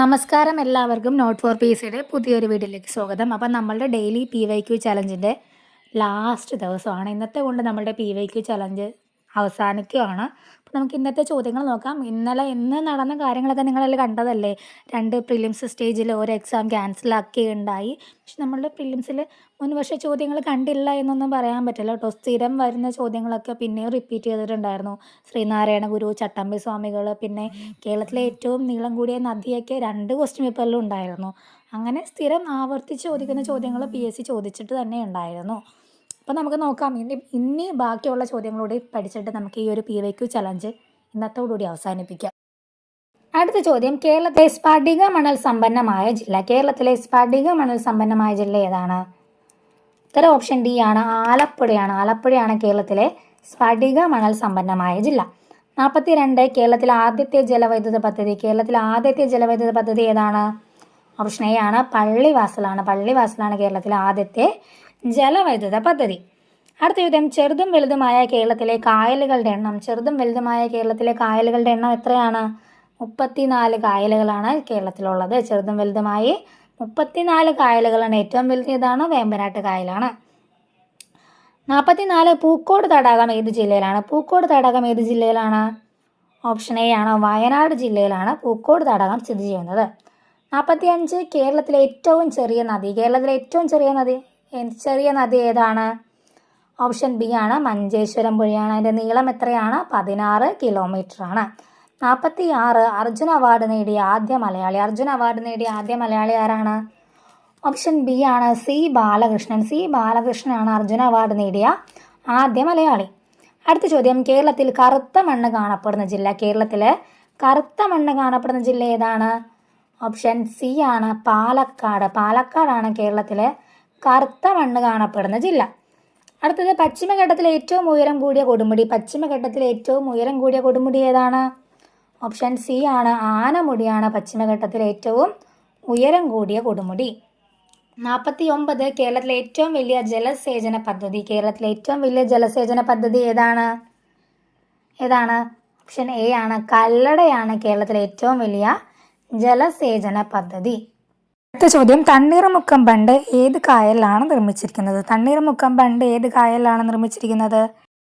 നമസ്കാരം എല്ലാവർക്കും not four പീസിയുടെ പുതിയൊരു വീഡിയോയിലേക്ക് സ്വാഗതം. അപ്പം നമ്മളുടെ ഡെയിലി PYQ ചലഞ്ചിൻ്റെ ലാസ്റ്റ് ദിവസമാണ് ഇന്നത്തെ കൊണ്ട് നമ്മളുടെ PYQ ചലഞ്ച് അവസാനിക്കുകയാണ്. അപ്പോൾ നമുക്ക് ഇന്നത്തെ ചോദ്യങ്ങൾ നോക്കാം. ഇന്ന് നടന്ന കാര്യങ്ങളൊക്കെ നിങ്ങളെല്ലാം കണ്ടതല്ലേ. 2 പ്രിലിംസ് സ്റ്റേജിൽ ഒരു എക്സാം ക്യാൻസലാക്കുകയുണ്ടായി. പക്ഷെ നമ്മളുടെ പ്രിലിംസിൽ മുൻവർഷ ചോദ്യങ്ങൾ കണ്ടില്ല എന്നൊന്നും പറയാൻ പറ്റില്ല കേട്ടോ. സ്ഥിരം വരുന്ന ചോദ്യങ്ങളൊക്കെ പിന്നെയും റിപ്പീറ്റ് ചെയ്തിട്ടുണ്ടായിരുന്നു. ശ്രീനാരായണ ഗുരു, ചട്ടമ്പി സ്വാമികൾ, പിന്നെ കേരളത്തിലെ ഏറ്റവും നീളം കൂടിയ നദിയൊക്കെ 2 ക്വസ്റ്റ്യൻ പേപ്പറിലും ഉണ്ടായിരുന്നു. അങ്ങനെ സ്ഥിരം ആവർത്തിച്ച് ചോദിക്കുന്ന ചോദ്യങ്ങൾ PSC ചോദിച്ചിട്ട് തന്നെ ഉണ്ടായിരുന്നു. അപ്പോൾ നമുക്ക് നോക്കാം. ഇനി ബാക്കിയുള്ള ചോദ്യങ്ങളൂടെ പഠിച്ചിട്ട് നമുക്ക് ഈ ഒരു PYQ ചലഞ്ച് ഇന്നത്തോടുകൂടി അവസാനിപ്പിക്കാം. അടുത്ത ചോദ്യം, കേരളത്തിലെ സ്ഫടിക മണൽ സമ്പന്നമായ ജില്ല. കേരളത്തിലെ സ്ഫടിക മണൽ സമ്പന്നമായ ജില്ല ഏതാണ്? ഉത്തരം ഓപ്ഷൻ ഡി ആണ്, ആലപ്പുഴയാണ്. ആലപ്പുഴയാണ് കേരളത്തിലെ സ്ഫടിക മണൽ സമ്പന്നമായ ജില്ല. 42, കേരളത്തിലെ ആദ്യത്തെ ജലവൈദ്യുത പദ്ധതി. കേരളത്തിലെ ആദ്യത്തെ ജലവൈദ്യുത പദ്ധതി ഏതാണ്? ഓപ്ഷൻ എ ആണ്, പള്ളിവാസലാണ്. പള്ളിവാസലാണ് കേരളത്തിലെ ആദ്യത്തെ ജലവൈദ്യുത പദ്ധതി. അടുത്ത ചോദ്യം, ചെറുതും വലുതുമായ കേരളത്തിലെ കായലുകളുടെ എണ്ണം. ചെറുതും വലുതുമായ കേരളത്തിലെ കായലുകളുടെ എണ്ണം എത്രയാണ്? 34 കായലുകളാണ് കേരളത്തിലുള്ളത്. ചെറുതും വലുതുമായി 34 കായലുകളാണ്. ഏറ്റവും വലുത് ഏതാണ്? വേമ്പനാട്ട് കായലാണ്. 44, പൂക്കോട് തടാകം ഏത് ജില്ലയിലാണ്? പൂക്കോട് തടാകം ഏത് ജില്ലയിലാണ്? ഓപ്ഷൻ എ ആണ്, വയനാട് ജില്ലയിലാണ് പൂക്കോട് തടാകം സ്ഥിതി ചെയ്യുന്നത്. 45, കേരളത്തിലെ ഏറ്റവും ചെറിയ നദി. കേരളത്തിലെ ഏറ്റവും ചെറിയ നദി ഏതാണ്? ഓപ്ഷൻ ബി ആണ്, മഞ്ചേശ്വരം പുഴയാണ്. അതിൻ്റെ നീളം എത്രയാണ്? 16 കിലോമീറ്റർ ആണ്. 46, അർജുന അവാർഡ് നേടിയ ആദ്യ മലയാളി. അർജുന അവാർഡ് നേടിയ ആദ്യ മലയാളി ആരാണ്? ഓപ്ഷൻ ബി ആണ്, സി ബാലകൃഷ്ണൻ. സി ബാലകൃഷ്ണനാണ് അർജുന അവാർഡ് നേടിയ ആദ്യ മലയാളി. അടുത്ത ചോദ്യം, കേരളത്തിൽ കറുത്ത മണ്ണ് കാണപ്പെടുന്ന ജില്ല. കേരളത്തിൽ കറുത്ത മണ്ണ് കാണപ്പെടുന്ന ജില്ല ഏതാണ്? ഓപ്ഷൻ സി ആണ്, പാലക്കാട്. പാലക്കാടാണ് കേരളത്തിലെ കറുത്ത മണ്ണ് കാണപ്പെടുന്ന ജില്ല. അടുത്തത്, പശ്ചിമഘട്ടത്തിലെ ഏറ്റവും ഉയരം കൂടിയ കൊടുമുടി. പശ്ചിമഘട്ടത്തിലെ ഏറ്റവും ഉയരം കൂടിയ കൊടുമുടി ഏതാണ്? ഓപ്ഷൻ സി ആണ്, ആനമുടിയാണ് പശ്ചിമഘട്ടത്തിലെ ഏറ്റവും ഉയരം കൂടിയ കൊടുമുടി. 49, കേരളത്തിലെ ഏറ്റവും വലിയ ജലസേചന പദ്ധതി. കേരളത്തിലെ ഏറ്റവും വലിയ ജലസേചന പദ്ധതി ഏതാണ്? ഓപ്ഷൻ എ ആണ്, കല്ലടയാണ് കേരളത്തിലെ ഏറ്റവും വലിയ ജലസേചന പദ്ധതി. അടുത്ത ചോദ്യം, തണ്ണീർമുക്കം ബണ്ട് ഏത് കായലിലാണ് നിർമ്മിച്ചിരിക്കുന്നത്? തണ്ണീർമുക്കം ബണ്ട് ഏത് കായലിലാണ് നിർമ്മിച്ചിരിക്കുന്നത്?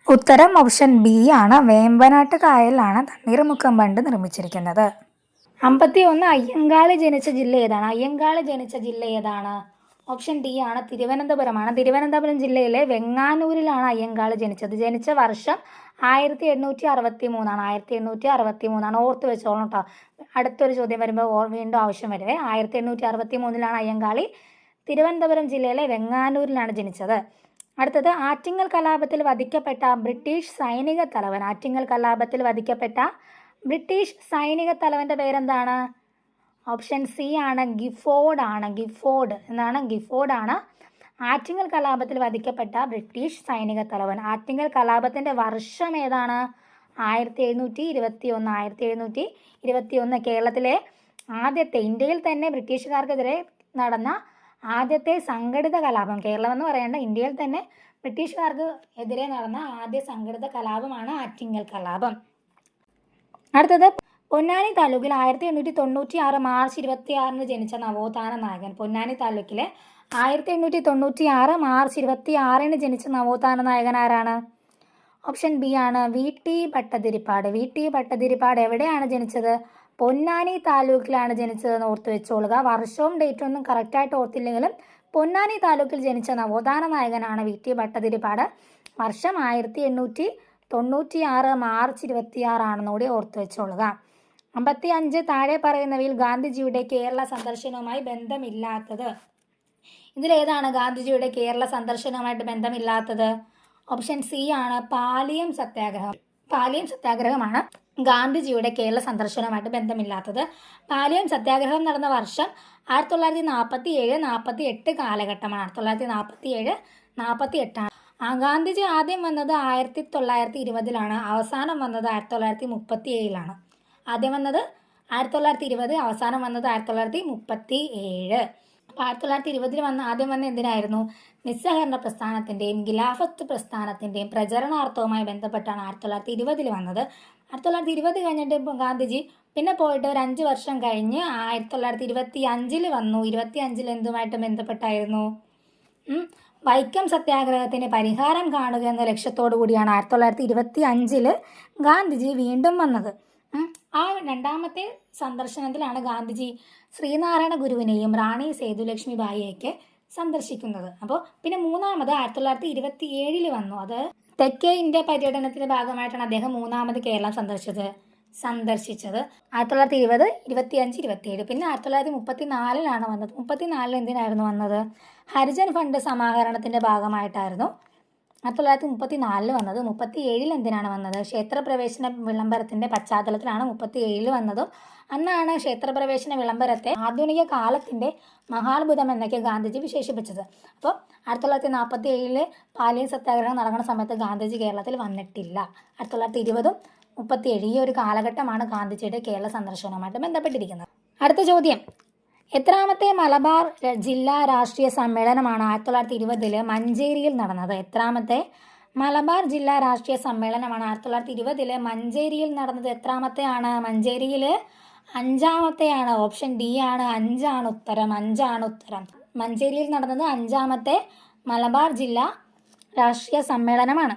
ഉത്തരം ഓപ്ഷൻ ബി ആണ്, വേമ്പനാട്ട് കായലിലാണ് തണ്ണീർമുക്കം ബണ്ട് നിർമ്മിച്ചിരിക്കുന്നത്. 51, അയ്യങ്കാളി ജനിച്ച ജില്ല ഏതാണ്? അയ്യങ്കാളി ജനിച്ച ജില്ല ഏതാണ്? ഓപ്ഷൻ ഡി ആണ്, തിരുവനന്തപുരമാണ്. തിരുവനന്തപുരം ജില്ലയിലെ വെങ്ങാനൂരിലാണ് അയ്യങ്കാളി ജനിച്ചത്. ജനിച്ച വർഷം 1863 ആണ്. 1863 ഓർത്ത് വെച്ചോളണം കേട്ടോ. അടുത്തൊരു ചോദ്യം വരുമ്പോൾ വീണ്ടും ആവശ്യം വരുവേ. 1863 അയ്യങ്കാളി തിരുവനന്തപുരം ജില്ലയിലെ വെങ്ങാനൂരിലാണ് ജനിച്ചത്. അടുത്തത്, ആറ്റിങ്ങൽ കലാപത്തിൽ വധിക്കപ്പെട്ട ബ്രിട്ടീഷ് സൈനിക തലവൻ. ആറ്റിങ്ങൽ കലാപത്തിൽ വധിക്കപ്പെട്ട ബ്രിട്ടീഷ് സൈനിക തലവൻ്റെ പേരെന്താണ്? ഓപ്ഷൻ സി ആണ്, ഗിഫോർഡ് ആണ്. ഗിഫോർഡ് ആണ് ആറ്റിങ്ങൽ കലാപത്തിൽ വധിക്കപ്പെട്ട ബ്രിട്ടീഷ് സൈനിക തലവൻ. ആറ്റിങ്ങൽ കലാപത്തിൻ്റെ വർഷം ഏതാണ്? 1721. 1721 കേരളത്തിലെ ആദ്യത്തെ, ഇന്ത്യയിൽ തന്നെ ബ്രിട്ടീഷുകാർക്കെതിരെ നടന്ന ആദ്യത്തെ സംഘടിത കലാപം. കേരളം എന്ന് പറയേണ്ട, ഇന്ത്യയിൽ തന്നെ ബ്രിട്ടീഷുകാർക്ക് എതിരെ നടന്ന ആദ്യ സംഘടിത കലാപമാണ് ആറ്റിങ്ങൽ കലാപം. അടുത്തത്, പൊന്നാനി താലൂക്കിൽ 1896 മാർച്ച് 26 ജനിച്ച നവോത്ഥാന നായകൻ. പൊന്നാനി താലൂക്കിലെ 1896 മാർച്ച് 26 ജനിച്ച നവോത്ഥാന നായകൻ ആരാണ്? ഓപ്ഷൻ ബി ആണ്, VT ഭട്ടതിരിപ്പാട്. VT ഭട്ടതിരിപ്പാട് എവിടെയാണ് ജനിച്ചത്? പൊന്നാനി താലൂക്കിലാണ് ജനിച്ചതെന്ന് ഓർത്ത് വെച്ചോളുക. വർഷവും ഡേറ്റും ഒന്നും കറക്റ്റായിട്ട് ഓർത്തില്ലെങ്കിലും പൊന്നാനി താലൂക്കിൽ ജനിച്ച നവോത്ഥാന നായകനാണ് VT ഭട്ടതിരിപ്പാട്. വർഷം 1896 മാർച്ച് 26 ആണെന്നുകൂടി ഓർത്ത് വെച്ചോളുക. 55, താഴെ പറയുന്നവയിൽ ഗാന്ധിജിയുടെ കേരള സന്ദർശനവുമായി ബന്ധമില്ലാത്തത്. ഇതിലേതാണ് ഗാന്ധിജിയുടെ കേരള സന്ദർശനവുമായിട്ട് ബന്ധമില്ലാത്തത്? ഓപ്ഷൻ സി ആണ്, പാലിയം സത്യാഗ്രഹം. പാലിയം സത്യാഗ്രഹമാണ് ഗാന്ധിജിയുടെ കേരള സന്ദർശനവുമായിട്ട് ബന്ധമില്ലാത്തത്. പാലിയം സത്യാഗ്രഹം നടന്ന വർഷം 1947-48 കാലഘട്ടമാണ്. 1947-48 ഗാന്ധിജി ആദ്യം വന്നത് 1920 അവസാനം വന്നത് 1937. ആദ്യം വന്നത് 1920, അവസാനം വന്നത് 1937. അപ്പോൾ 1920 ആദ്യം വന്ന എന്തിനായിരുന്നു? നിസ്സഹകരണ പ്രസ്ഥാനത്തിൻ്റെയും ഖിലാഫത്ത് പ്രസ്ഥാനത്തിൻ്റെയും പ്രചരണാർത്ഥവുമായി ബന്ധപ്പെട്ടാണ് 1920 വന്നത്. 1920 കഴിഞ്ഞിട്ട് ഗാന്ധിജി പിന്നെ പോയിട്ട് ഒരു 5 വർഷം കഴിഞ്ഞ് 1925 വന്നു. 25 എന്തുമായിട്ട് ബന്ധപ്പെട്ടായിരുന്നു? വൈക്കം സത്യാഗ്രഹത്തിന് പരിഹാരം കാണുക എന്ന ലക്ഷ്യത്തോടു കൂടിയാണ് 1925 ഗാന്ധിജി വീണ്ടും വന്നത്. ആ രണ്ടാമത്തെ സന്ദർശനത്തിലാണ് ഗാന്ധിജി ശ്രീനാരായണ ഗുരുവിനെയും റാണി സേതുലക്ഷ്മി ബായിയൊക്കെ സന്ദർശിക്കുന്നത്. അപ്പോൾ പിന്നെ മൂന്നാമത് 1927 വന്നു. അത് തെക്കേ ഇന്ത്യ പര്യടനത്തിന്റെ ഭാഗമായിട്ടാണ് അദ്ദേഹം മൂന്നാമത് കേരളം സന്ദർശിച്ചത്. 1920, 25, 27. പിന്നെ 1934 വന്നത്. 34 എന്തിനായിരുന്നു വന്നത്? ഹരിജൻ ഫണ്ട് സമാഹരണത്തിന്റെ ഭാഗമായിട്ടായിരുന്നു 1934 വന്നത്. 37 എന്തിനാണ് വന്നത്? ക്ഷേത്രപ്രവേശന വിളംബരത്തിന്റെ പശ്ചാത്തലത്തിലാണ് 37 വന്നതും. അന്നാണ് ക്ഷേത്രപ്രവേശന വിളംബരത്തെ ആധുനിക കാലത്തിന്റെ മഹാത്ഭുതം എന്നൊക്കെ ഗാന്ധിജി വിശേഷിപ്പിച്ചത്. അപ്പോൾ 1947 പാലിയൻ സത്യാഗ്രഹം നടക്കുന്ന സമയത്ത് ഗാന്ധിജി കേരളത്തിൽ വന്നിട്ടില്ല. 1920, 37 ഈ ഒരു കാലഘട്ടമാണ് ഗാന്ധിജിയുടെ കേരള സന്ദർശനവുമായിട്ട് ബന്ധപ്പെട്ടിരിക്കുന്നത്. അടുത്ത ചോദ്യം, എത്രാമത്തെ മലബാർ ജില്ലാ രാഷ്ട്രീയ സമ്മേളനമാണ് 1920 മഞ്ചേരിയിൽ നടന്നത്? എത്രാമത്തെ മലബാർ ജില്ലാ രാഷ്ട്രീയ സമ്മേളനമാണ് 1920 മഞ്ചേരിയിൽ നടന്നത്? എത്രാമത്തെയാണ്? മഞ്ചേരിയിൽ 5ാമത്തെയാണ്. ഓപ്ഷൻ ഡി ആണ്. 5 ഉത്തരം. 5 ഉത്തരം. മഞ്ചേരിയിൽ നടന്നത് 5ാമത്തെ മലബാർ ജില്ലാ രാഷ്ട്രീയ സമ്മേളനമാണ്.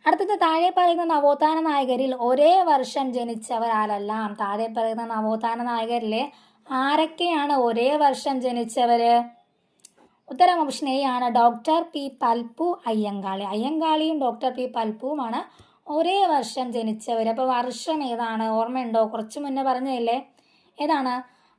അടുത്തത്, താഴെ പറയുന്ന നവോത്ഥാന നായകരിൽ ഒരേ വർഷം ജനിച്ചവരാരെല്ലാം? താഴെ പറയുന്ന നവോത്ഥാന നായകരിലെ ആരൊക്കെയാണ് ഒരേ വർഷം ജനിച്ചവര്? ഉത്തരം ഓപ്ഷൻ എ ആണ്. Doctor P Palpu, Ayyankali. അയ്യങ്കാളിയും ഡോക്ടർ പി പൽപ്പുവുമാണ് ഒരേ വർഷം ജനിച്ചവർ. അപ്പോൾ വർഷം ഏതാണ്? ഓർമ്മയുണ്ടോ? കുറച്ച് മുന്നേ പറഞ്ഞതല്ലേ? ഏതാണ്?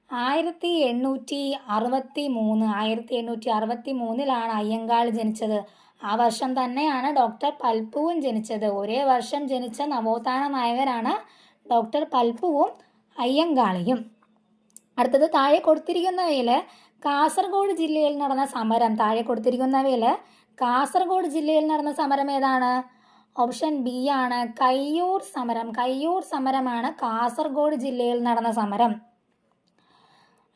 1863. 1863 അയ്യങ്കാളി ജനിച്ചത്. ആ വർഷം തന്നെയാണ് ഡോക്ടർ പൽപ്പുവും ജനിച്ചത്. ഒരേ വർഷം ജനിച്ച നവോത്ഥാന നായകരാണ് ഡോക്ടർ പൽപ്പുവും അയ്യങ്കാളിയും. അടുത്തത്, താഴെ കൊടുത്തിരിക്കുന്നവയിൽ കാസർഗോഡ് ജില്ലയിൽ നടന്ന സമരം. താഴെ കൊടുത്തിരിക്കുന്നവയിൽ കാസർഗോഡ് ജില്ലയിൽ നടന്ന സമരം ഏതാണ്? ഓപ്ഷൻ ബി ആണ്. കയ്യൂർ സമരം. കയ്യൂർ സമരമാണ് കാസർഗോഡ് ജില്ലയിൽ നടന്ന സമരം.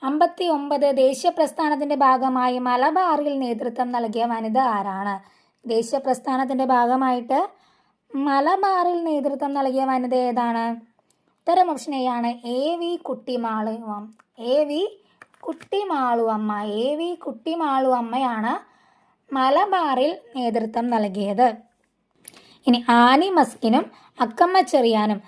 59 ദേശീയ പ്രസ്ഥാനത്തിന്റെ ഭാഗമായി മലബാറിൽ നേതൃത്വം നൽകിയ വനിത ആരാണ്? ദേശീയ പ്രസ്ഥാനത്തിന്റെ ഭാഗമായിട്ട് മലബാറിൽ നേതൃത്വം നൽകിയ വനിത ഏതാണ്? ഉത്തരം ഓപ്ഷൻ എ ആണ്. A V Kuttimaluamma. A V കുട്ടിമാളുവമ്മയാണ് മലബാറിൽ നേതൃത്വം നൽകിയത്. ഇനി ആനി മസ്കിനും അക്കമ്മ ചെറിയാനും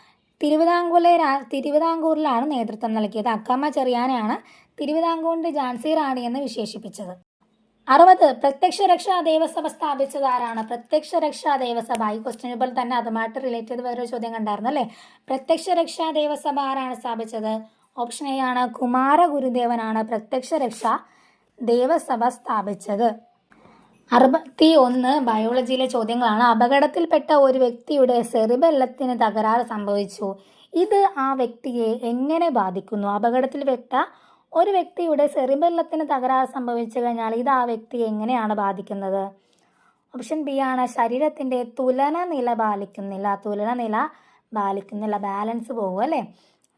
തിരുവിതാംകൂറിലാണ് നേതൃത്വം നൽകിയത്. അക്കമ്മ ചെറിയാനെയാണ് തിരുവിതാംകൂറിന്റെ ഝാൻസി റാണി എന്ന് വിശേഷിപ്പിച്ചത്. 60 പ്രത്യക്ഷ രക്ഷാ ദേവസഭ സ്ഥാപിച്ചത് ആരാണ്? പ്രത്യക്ഷ രക്ഷാ ദേവസഭ. ഈ ക്വസ്റ്റ്യൻ പേപ്പറിൽ തന്നെ അതുമായിട്ട് റിലേറ്റ് ചെയ്ത് വേറൊരു ചോദ്യം കണ്ടായിരുന്നു അല്ലേ? പ്രത്യക്ഷ രക്ഷാ ദേവസഭ ആരാണ് സ്ഥാപിച്ചത്? ഓപ്ഷൻ എ ആണ്. കുമാര ഗുരുദേവനാണ് പ്രത്യക്ഷ രക്ഷാ ദേവസഭ സ്ഥാപിച്ചത്. 61 ബയോളജിയിലെ ചോദ്യങ്ങളാണ്. അപകടത്തിൽപ്പെട്ട ഒരു വ്യക്തിയുടെ സെറിബെല്ലത്തിന് തകരാറ് സംഭവിച്ചു. ഇത് ആ വ്യക്തിയെ എങ്ങനെ ബാധിക്കുന്നു? അപകടത്തിൽപ്പെട്ട ഒരു വ്യക്തിയുടെ സെറിബെല്ലത്തിന് തകരാറ് സംഭവിച്ചു കഴിഞ്ഞാൽ ഇത് ആ വ്യക്തിയെ എങ്ങനെയാണ് ബാധിക്കുന്നത്? ഓപ്ഷൻ ബി ആണ്. ശരീരത്തിന്റെ തുലനനില പാലിക്കുന്നില്ല. ബാലൻസ് പോകും അല്ലേ?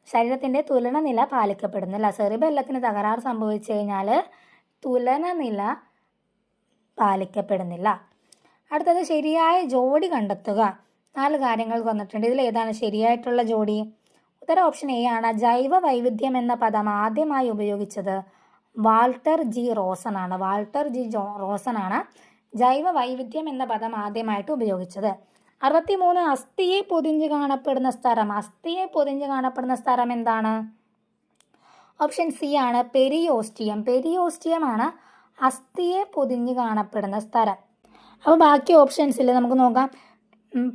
ശരീരത്തിന്റെ തുലനനില പാലിക്കപ്പെടുന്നില്ല. സെറിബെല്ലത്തിന് തകരാറ് സംഭവിച്ചു കഴിഞ്ഞാൽ തുലനനില പാലിക്കപ്പെടുന്നില്ല. അടുത്തത്, ശരിയായ ജോഡി കണ്ടെത്തുക. 4 കാര്യങ്ങൾ വന്നിട്ടുണ്ട്. ഇതിൽ ഏതാണ് ശരിയായിട്ടുള്ള ജോഡി? ഉത്തരം ഓപ്ഷൻ എ ആണ്. ജൈവ വൈവിധ്യം എന്ന പദം ആദ്യമായി ഉപയോഗിച്ചത് വാൾട്ടർ ജി റോസൺ ആണ്. ജൈവ വൈവിധ്യം എന്ന പദം ആദ്യമായിട്ട് ഉപയോഗിച്ചത്. 63 അസ്ഥിയെ പൊതിഞ്ഞ് കാണപ്പെടുന്ന സ്ഥലം എന്താണ്? ഓപ്ഷൻ സി ആണ്. പെരിയോസ്റ്റിയം ആണ് അസ്ഥിയെ പൊതിഞ്ഞ് കാണപ്പെടുന്ന സ്ഥലം. അപ്പോൾ ബാക്കി ഓപ്ഷൻസിൽ നമുക്ക് നോക്കാം.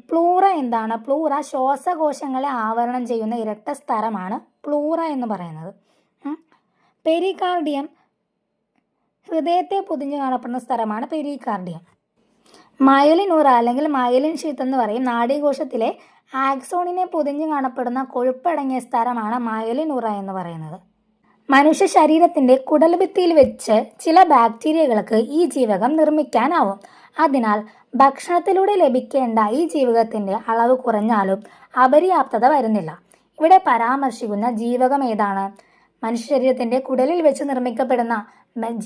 പ്ലൂറ എന്താണ്? പ്ലൂറ ശ്വാസകോശങ്ങളെ ആവരണം ചെയ്യുന്ന ഇരട്ട സ്ഥലമാണ് പ്ലൂറ എന്ന് പറയുന്നത്. പെരികാർഡിയം ഹൃദയത്തെ പൊതിഞ്ഞ് കാണപ്പെടുന്ന സ്ഥലമാണ് പെരികാർഡിയം. മയലിൻ ഉറ അല്ലെങ്കിൽ മയലിൻ ഷീത്ത് എന്ന് പറയും. നാഡീകോശത്തിലെ ആക്സോണിനെ പൊതിഞ്ഞ് കാണപ്പെടുന്ന കൊഴുപ്പടങ്ങിയ സ്ഥലമാണ് മയലിൻ ഉറ എന്ന് പറയുന്നത്. മനുഷ്യ ശരീരത്തിന്റെ കുടൽഭിത്തിയിൽ വെച്ച് ചില ബാക്ടീരിയകൾക്ക് ഈ ജീവകം നിർമ്മിക്കാനാവും. അതിനാൽ ഭക്ഷണത്തിലൂടെ ലഭിക്കേണ്ട ഈ ജീവകത്തിന്റെ അളവ് കുറഞ്ഞാലും അപര്യാപ്തത വരുന്നില്ല. ഇവിടെ പരാമർശിക്കുന്ന ജീവകം ഏതാണ്? മനുഷ്യ ശരീരത്തിന്റെ കുടലിൽ വെച്ച് നിർമ്മിക്കപ്പെടുന്ന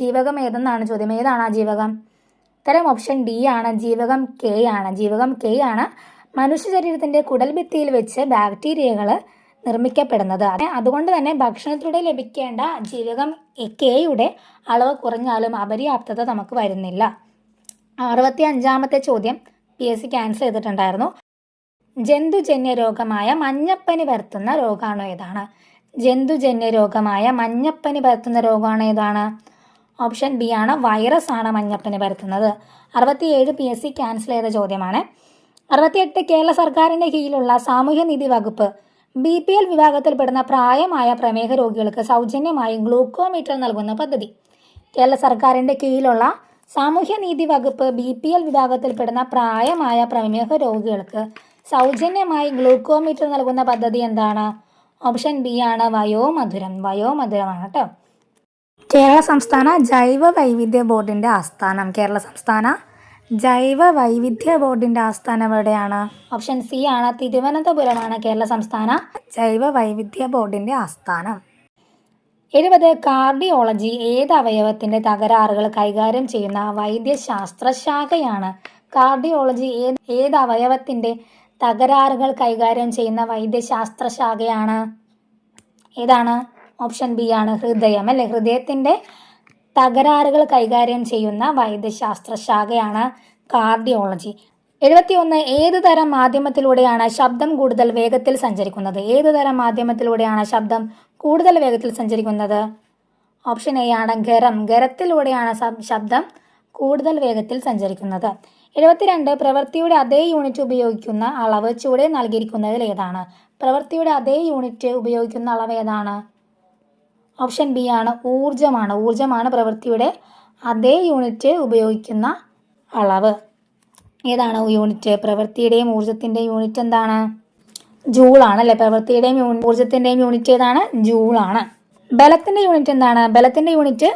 ജീവകം ഏതെന്നാണ് ചോദ്യം. ഏതാണ് ആ ജീവകം? ഉത്തരം ഓപ്ഷൻ ഡി ആണ്. ജീവകം കെ ആണ്. മനുഷ്യ ശരീരത്തിന്റെ കുടൽഭിത്തിയിൽ വെച്ച് ബാക്ടീരിയകൾ നിർമ്മിക്കപ്പെടുന്നത്. അതുകൊണ്ട് തന്നെ ഭക്ഷണത്തിലൂടെ ലഭിക്കേണ്ട ജീവകം കെയുടെ അളവ് കുറഞ്ഞാലും അപര്യാപ്തത നമുക്ക് വരുന്നില്ല. 65ാമത്തെ ചോദ്യം PSC ക്യാൻസൽ ചെയ്തിട്ടുണ്ടായിരുന്നു. ജന്തുജന്യ രോഗമായ മഞ്ഞപ്പനി പരത്തുന്ന രോഗാണു ഏതാണ്? ജന്തുജന്യ രോഗമായ മഞ്ഞപ്പനി പരത്തുന്ന രോഗാണു ഏതാണ്? ഓപ്ഷൻ ബി ആണ്, വൈറസ് ആണ് മഞ്ഞപ്പനി പരത്തുന്നത്. 67 PSC ക്യാൻസൽ ചെയ്ത ചോദ്യമാണ്. 68 കേരള സർക്കാരിൻ്റെ കീഴിലുള്ള സാമൂഹ്യനീതി വകുപ്പ് BPL വിഭാഗത്തിൽപ്പെടുന്ന പ്രായമായ പ്രമേഹ രോഗികൾക്ക് സൗജന്യമായി ഗ്ലൂക്കോമീറ്റർ നൽകുന്ന പദ്ധതി. കേരള സർക്കാരിൻ്റെ കീഴിലുള്ള സാമൂഹ്യനീതി വകുപ്പ് BPL വിഭാഗത്തിൽപ്പെടുന്ന പ്രായമായ പ്രമേഹ രോഗികൾക്ക് സൗജന്യമായി ഗ്ലൂക്കോമീറ്റർ നൽകുന്ന പദ്ധതി എന്താണ്? ഓപ്ഷൻ ബി ആണ്, വയോമധുരം. വയോമധുരമാണ് കേട്ടോ. കേരള സംസ്ഥാന ജൈവ വൈവിധ്യ ബോർഡിൻ്റെ ആസ്ഥാനം. കേരള സംസ്ഥാന ജൈവ വൈവിധ്യ ബോർഡിൻ്റെ ആസ്ഥാനം എവിടെയാണ്? ഓപ്ഷൻ സി ആണ്, തിരുവനന്തപുരമാണ് കേരള സംസ്ഥാന ജൈവ വൈവിധ്യ ബോർഡിൻ്റെ ആസ്ഥാനം. 70 കാർഡിയോളജി ഏത് അവയവത്തിൻ്റെ തകരാറുകൾ കൈകാര്യം ചെയ്യുന്ന വൈദ്യശാസ്ത്ര ശാഖയാണ്? കാർഡിയോളജി ഏത് അവയവത്തിൻ്റെ തകരാറുകൾ കൈകാര്യം ചെയ്യുന്ന വൈദ്യശാസ്ത്ര ശാഖയാണ്? ഏതാണ്? ഓപ്ഷൻ ബി ആണ്, ഹൃദയം. അല്ലേ, ഹൃദയത്തിൻ്റെ തകരാറുകൾ കൈകാര്യം ചെയ്യുന്ന വൈദ്യശാസ്ത്ര ശാഖയാണ് കാർഡിയോളജി. 71 ഏത് തരം മാധ്യമത്തിലൂടെയാണ് ശബ്ദം കൂടുതൽ വേഗത്തിൽ സഞ്ചരിക്കുന്നത്? ഏത് തരം മാധ്യമത്തിലൂടെയാണ് ശബ്ദം കൂടുതൽ വേഗത്തിൽ സഞ്ചരിക്കുന്നത്? ഓപ്ഷൻ എ ആണ്, ഖരം. ഖരത്തിലൂടെയാണ് ശബ്ദം കൂടുതൽ വേഗത്തിൽ സഞ്ചരിക്കുന്നത്. 72 പ്രവൃത്തിയുടെ അതേ യൂണിറ്റ് ഉപയോഗിക്കുന്ന അളവ് ചുവടെ നൽകിയിരിക്കുന്നതിൽ ഏതാണ്? പ്രവൃത്തിയുടെ അതേ യൂണിറ്റ് ഉപയോഗിക്കുന്ന അളവ് ഏതാണ്? ഓപ്ഷൻ ബി ആണ്, ഊർജമാണ്. ഊർജമാണ് പ്രവൃത്തിയുടെ അതേ യൂണിറ്റ് ഉപയോഗിക്കുന്ന അളവ്. ഏതാണ് യൂണിറ്റ്? പ്രവൃത്തിയുടെയും ഊർജത്തിൻ്റെയും യൂണിറ്റ് എന്താണ്? ജൂളാണ്. അല്ലേ, പ്രവൃത്തിയുടെയും ഊർജത്തിൻ്റെയും യൂണിറ്റ് ഏതാണ്? ജൂളാണ്. ബലത്തിൻ്റെ യൂണിറ്റ് എന്താണ്? ബലത്തിൻ്റെ യൂണിറ്റ്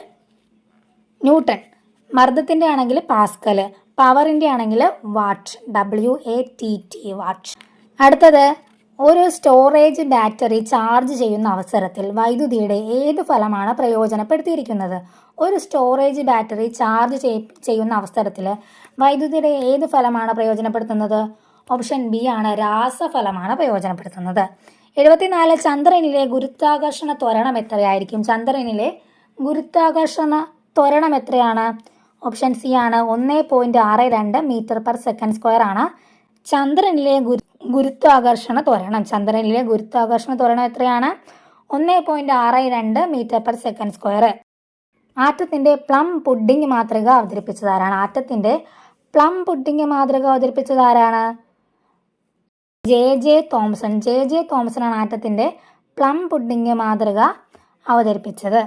ന്യൂട്ടൺ. മർദ്ദത്തിൻ്റെ ആണെങ്കിൽ പാസ്കൽ. പവറിൻ്റെ ആണെങ്കിൽ വാട്ട്. WATT, what. അടുത്തത്, ഒരു സ്റ്റോറേജ് ബാറ്ററി ചാർജ് ചെയ്യുന്ന അവസരത്തിൽ വൈദ്യുതിയുടെ ഏത് ഫലമാണ് പ്രയോജനപ്പെടുത്തിയിരിക്കുന്നത്? ഒരു സ്റ്റോറേജ് ബാറ്ററി ചാർജ് ചെയ്യുന്ന അവസരത്തിൽ വൈദ്യുതിയുടെ ഏത് ഫലമാണ് പ്രയോജനപ്പെടുത്തുന്നത്? ഓപ്ഷൻ ബി ആണ്, രാസഫലമാണ് പ്രയോജനപ്പെടുത്തുന്നത്. 74 ചന്ദ്രനിലെ ഗുരുത്വാകർഷണ ത്വരണം എത്രയായിരിക്കും? ചന്ദ്രനിലെ ഗുരുത്വാകർഷണ ത്വരണം എത്രയാണ്? ഓപ്ഷൻ സി ആണ്, 1.62 മീറ്റർ/സെക്കൻഡ് സ്ക്വയർ ആണ് ചന്ദ്രനിലെ ഗുരുത്വാകർഷണ ത്വരണം. ചന്ദ്രനിലെ ഗുരുത്വാകർഷണ ത്വരണം എത്രയാണ്? 1.62 മീറ്റർ/സെക്കൻഡ് സ്ക്വയർ. ആറ്റത്തിൻ്റെ പ്ലം പുഡിംഗ് മാതൃക അവതരിപ്പിച്ചതാരാണ്? ആറ്റത്തിൻ്റെ പ്ലം പുഡിംഗ് മാതൃക അവതരിപ്പിച്ചതാരാണ്? JJ Thomson. JJ തോംസൺ ആണ് ആറ്റത്തിൻ്റെ പ്ലം പുഡിംഗ് മാതൃക അവതരിപ്പിച്ചത്.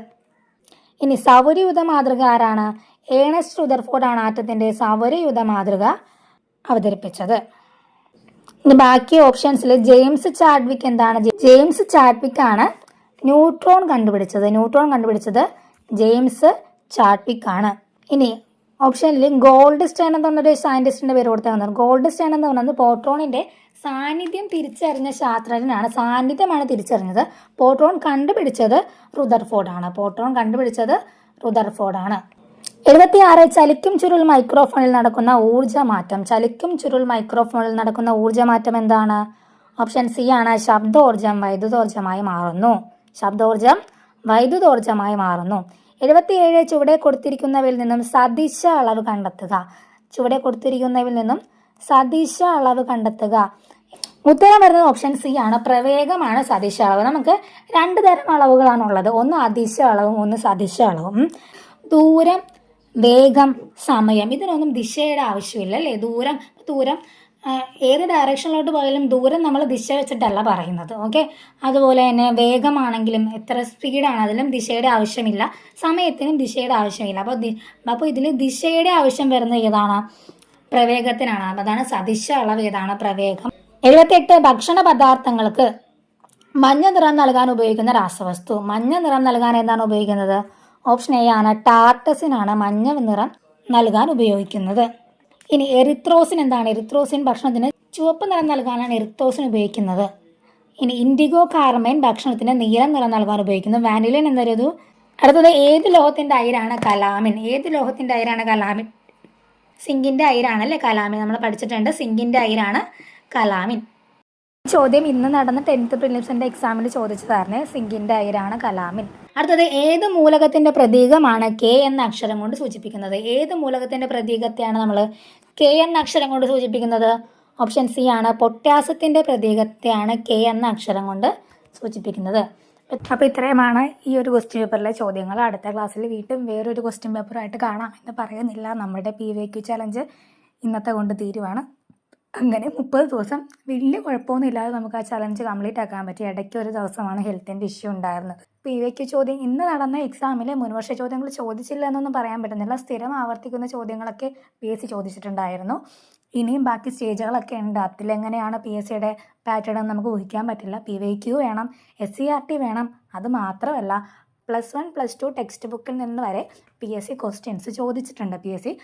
ഇനി സൗരയൂഥ മാതൃക ആരാണ്? ഏണസ്റ്റ് റുദർഫോർഡ് ആണ് ആറ്റത്തിൻ്റെ സൗരയൂഥ മാതൃക അവതരിപ്പിച്ചത്. ഇനി ബാക്കി ഓപ്ഷൻസിൽ ജെയിംസ് ചാഡ്വിക് എന്താണ്? ജെയിംസ് ചാഡ്വിക് ആണ് ന്യൂട്രോൺ കണ്ടുപിടിച്ചത്. ന്യൂട്രോൺ കണ്ടുപിടിച്ചത് ജെയിംസ് ചാഡ്വിക് ആണ്. ഇനി ഓപ്ഷനിൽ ഗോൾഡ് സ്റ്റേൺ എന്ന് പറഞ്ഞൊരു സയൻറ്റിസ്റ്റിൻ്റെ പേര് കൊടുത്താൽ വന്നത്. ഗോൾഡ് സ്റ്റേൺ എന്ന് പറയുന്നത് പോട്രോണിൻ്റെ സാന്നിധ്യം തിരിച്ചറിഞ്ഞ ശാസ്ത്രജ്ഞനാണ്. സാന്നിധ്യമാണ് തിരിച്ചറിഞ്ഞത്. പോട്രോൺ കണ്ടുപിടിച്ചത് റുദർഫോർഡ് ആണ്. പോട്രോൺ കണ്ടുപിടിച്ചത് റുദർഫോർഡ് ആണ്. 76 ചലിക്കും ചുരുൾ മൈക്രോഫോണിൽ നടക്കുന്ന ഊർജ്ജമാറ്റം. ചലിക്കും ചുരുൾ മൈക്രോഫോണിൽ നടക്കുന്ന ഊർജ്ജമാറ്റം എന്താണ്? ഓപ്ഷൻ സി ആണ്, ശബ്ദോർജ്ജം വൈദ്യുതോർജ്ജമായി മാറുന്നു. ശബ്ദോർജ്ജം വൈദ്യുതോർജ്ജമായി മാറുന്നു. 77 ചുവടെ കൊടുത്തിരിക്കുന്നവയിൽ നിന്നും സദിശ അളവ് കണ്ടെത്തുക. ചുവടെ കൊടുത്തിരിക്കുന്നവയിൽ നിന്നും സദിശ അളവ് കണ്ടെത്തുക. ഉത്തരം വരുന്നത് ഓപ്ഷൻ സി ആണ്, പ്രവേഗമാണ് സദിശ അളവ്. നമുക്ക് 2 തരം അളവുകളാണ് ഉള്ളത്. ഒന്ന് അതിശ അളവും ഒന്ന് സദിശ അളവും. ദൂരം, വേഗം, സമയം, ഇതിനൊന്നും ദിശയുടെ ആവശ്യമില്ല. അല്ലേ, ദൂരം ഏത് ഡയറക്ഷനിലോട്ട് പോയാലും ദൂരം നമ്മൾ ദിശ വെച്ചിട്ടല്ല പറയുന്നത്. ഓക്കെ, അതുപോലെ തന്നെ വേഗമാണെങ്കിലും എത്ര സ്പീഡാണ് അതിലും ദിശയുടെ ആവശ്യമില്ല. സമയത്തിനും ദിശയുടെ ആവശ്യമില്ല. അപ്പോൾ ഇതിൽ ദിശയുടെ ആവശ്യം വരുന്നത് ഏതാണ്? പ്രവേഗത്തിനാണ്. അതാണ് സദിശ അളവ്. ഏതാണ്? പ്രവേഗം. 78 ഭക്ഷണ പദാർത്ഥങ്ങൾക്ക് മഞ്ഞ നിറം നൽകാൻ ഉപയോഗിക്കുന്ന രാസവസ്തു. മഞ്ഞ നിറം നൽകാൻ എന്താണ് ഉപയോഗിക്കുന്നത്? ഓപ്ഷൻ എ ആണ്, ടാർട്ടസിൻ ആണ് മഞ്ഞ നിറം നൽകാൻ ഉപയോഗിക്കുന്നത്. ഇനി എറിത്രോസിൻ എന്താണ്? എറിത്രോസിൻ ഭക്ഷണത്തിന് ചുവപ്പ് നിറം നൽകാനാണ് എറിത്രോസിൻ ഉപയോഗിക്കുന്നത്. ഇനി ഇൻഡിഗോ കാർമൈൻ ഭക്ഷണത്തിന് നീല നിറം നൽകാൻ ഉപയോഗിക്കുന്നു. വാനിലിൻ എന്നൊരു. അടുത്തത്, ഏത് ലോഹത്തിൻ്റെ അയിരാണ് കലാമിൻ? ഏത് ലോഹത്തിൻ്റെ അയിരാണ് കലാമിൻ? സിങ്കിൻ്റെ അയിരാണല്ലേ കലാമിൻ. നമ്മൾ പഠിച്ചിട്ടുണ്ട്, സിങ്കിൻ്റെ അയിരാണ് കലാമിൻ. ചോദ്യം ഇന്ന് നടന്ന 10th പ്രിലിംസിൻ്റെ എക്സാമിൽ ചോദിച്ചതായിരുന്നു. സിങ്കിൻ്റെ അയരാണ് കലാമിൻ. അടുത്തത് ഏത് മൂലകത്തിൻ്റെ പ്രതീകമാണ് കെ എന്ന അക്ഷരം കൊണ്ട് സൂചിപ്പിക്കുന്നത്? ഏത് മൂലകത്തിൻ്റെ പ്രതീകത്തെയാണ് നമ്മൾ കെ എന്ന അക്ഷരം കൊണ്ട് സൂചിപ്പിക്കുന്നത്? ഓപ്ഷൻ സി ആണ്. പൊട്ടാസ്യത്തിൻ്റെ പ്രതീകത്തെയാണ് കെ എന്ന അക്ഷരം കൊണ്ട് സൂചിപ്പിക്കുന്നത്. അപ്പോൾ ഇത്രയുമാണ് ഈ ഒരു ക്വസ്റ്റ്യൻ പേപ്പറിലെ ചോദ്യങ്ങൾ. അടുത്ത ക്ലാസ്സിൽ വീണ്ടും വേറൊരു ക്വസ്റ്റ്യൻ പേപ്പറായിട്ട് കാണാം എന്ന് പറയുന്നില്ല. നമ്മുടെ PYQ ചലഞ്ച് ഇന്നത്തെ കൊണ്ട് തീരുവാണ്. അങ്ങനെ 30 ദിവസം വലിയ കുഴപ്പമൊന്നുമില്ലാതെ നമുക്ക് ആ ചലഞ്ച് കംപ്ലീറ്റ് ആക്കാൻ പറ്റി. ഇടയ്ക്ക് ഒരു ദിവസമാണ് ഹെൽത്തിൻ്റെ ഇഷ്യൂ ഉണ്ടായിരുന്നത്. PYQ ചോദ്യം ഇന്ന് നടന്ന എക്സാമിൽ മുൻവർഷ ചോദ്യങ്ങൾ ചോദിച്ചില്ല എന്നൊന്നും പറയാൻ പറ്റുന്നില്ല. സ്ഥിരം ആവർത്തിക്കുന്ന ചോദ്യങ്ങളൊക്കെ PSC ചോദിച്ചിട്ടുണ്ടായിരുന്നു. ഇനിയും ബാക്കി സ്റ്റേജുകളൊക്കെ ഉണ്ട്. അതിലെങ്ങനെയാണ് PSCയുടെ പാറ്റേൺ എന്ന് നമുക്ക് ഊഹിക്കാൻ പറ്റില്ല. PYQ വേണം, SCERT വേണം. അത് മാത്രമല്ല +1 +2 ടെക്സ്റ്റ് ബുക്കിൽ നിന്ന് വരെ PSC ക്വസ്റ്റ്യൻസ് ചോദിച്ചിട്ടുണ്ട്. PSC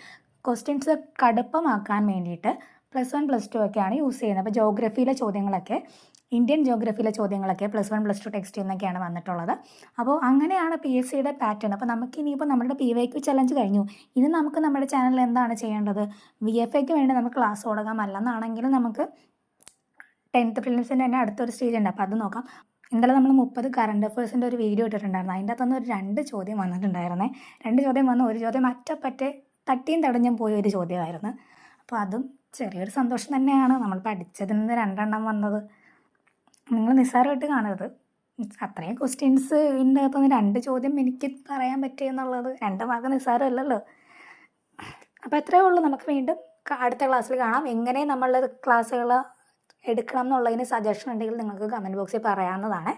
ക്വസ്റ്റ്യൻസ് കടുപ്പമാക്കാൻ വേണ്ടിയിട്ട് +1 +2 ഒക്കെയാണ് യൂസ് ചെയ്യുന്നത്. അപ്പോൾ ജോഗ്രഫിയിലെ ചോദ്യങ്ങളൊക്കെ, ഇന്ത്യൻ ജോഗ്രഫിയിലെ ചോദ്യങ്ങളൊക്കെ +1 +2 ടെക്സ്റ്റിൽ നിന്നൊക്കെയാണ് വന്നിട്ടുള്ളത്. അപ്പോൾ അങ്ങനെയാണ് PSCയുടെ പാറ്റേൺ. അപ്പോൾ നമുക്കിനിയിപ്പോൾ നമ്മുടെ PYQ ചലഞ്ച് കഴിഞ്ഞു. ഇനി നമുക്ക് നമ്മുടെ ചാനലിൽ എന്താണ് ചെയ്യേണ്ടത്? VFAക്ക് വേണ്ടി നമുക്ക് ക്ലാസ് തുടങ്ങാം. അല്ലെന്നാണെങ്കിലും നമുക്ക് 10th പ്രിലിംസിൻ്റെ തന്നെ അടുത്തൊരു സ്റ്റേജ് ഉണ്ട്. അപ്പോൾ അത് നോക്കാം. ഇന്നലെ നമ്മൾ 30 കറണ്ട് അഫയേഴ്സിൻ്റെ ഒരു വീഡിയോ ഇട്ടിട്ടുണ്ടായിരുന്നു. അതിൻ്റെ അകത്തുനിന്ന് ഒരു 2 ചോദ്യം വന്നിട്ടുണ്ടായിരുന്നേ. 2 ചോദ്യം വന്നു. ഒരു ചോദ്യം അറ്റപ്പറ്റെ തട്ടിയും തടഞ്ഞും പോയ ഒരു ചോദ്യമായിരുന്നു. അപ്പോൾ അതും ചെറിയൊരു സന്തോഷം തന്നെയാണ്. നമ്മൾ പഠിച്ചതിൽ നിന്ന് 2 എണ്ണം വന്നത്. നിങ്ങൾ നിസ്സാരമായിട്ട് കാണരുത്. അത്രയും ക്വസ്റ്റ്യൻസ് ഇതിൻ്റെ അകത്തുനിന്ന് 2 ചോദ്യം എനിക്ക് പറയാൻ പറ്റിയെന്നുള്ളത് 2 മാർക്ക് നിസ്സാരമല്ലല്ലോ. അപ്പോൾ എത്രയേ ഉള്ളൂ. നമുക്ക് വീണ്ടും അടുത്ത ക്ലാസ്സിൽ കാണാം. എങ്ങനെ നമ്മൾ ക്ലാസ്സുകൾ എടുക്കണം എന്നുള്ളതിന് സജഷൻ ഉണ്ടെങ്കിൽ നിങ്ങൾക്ക് കമൻറ്റ് ബോക്സിൽ പറയാവുന്നതാണ്.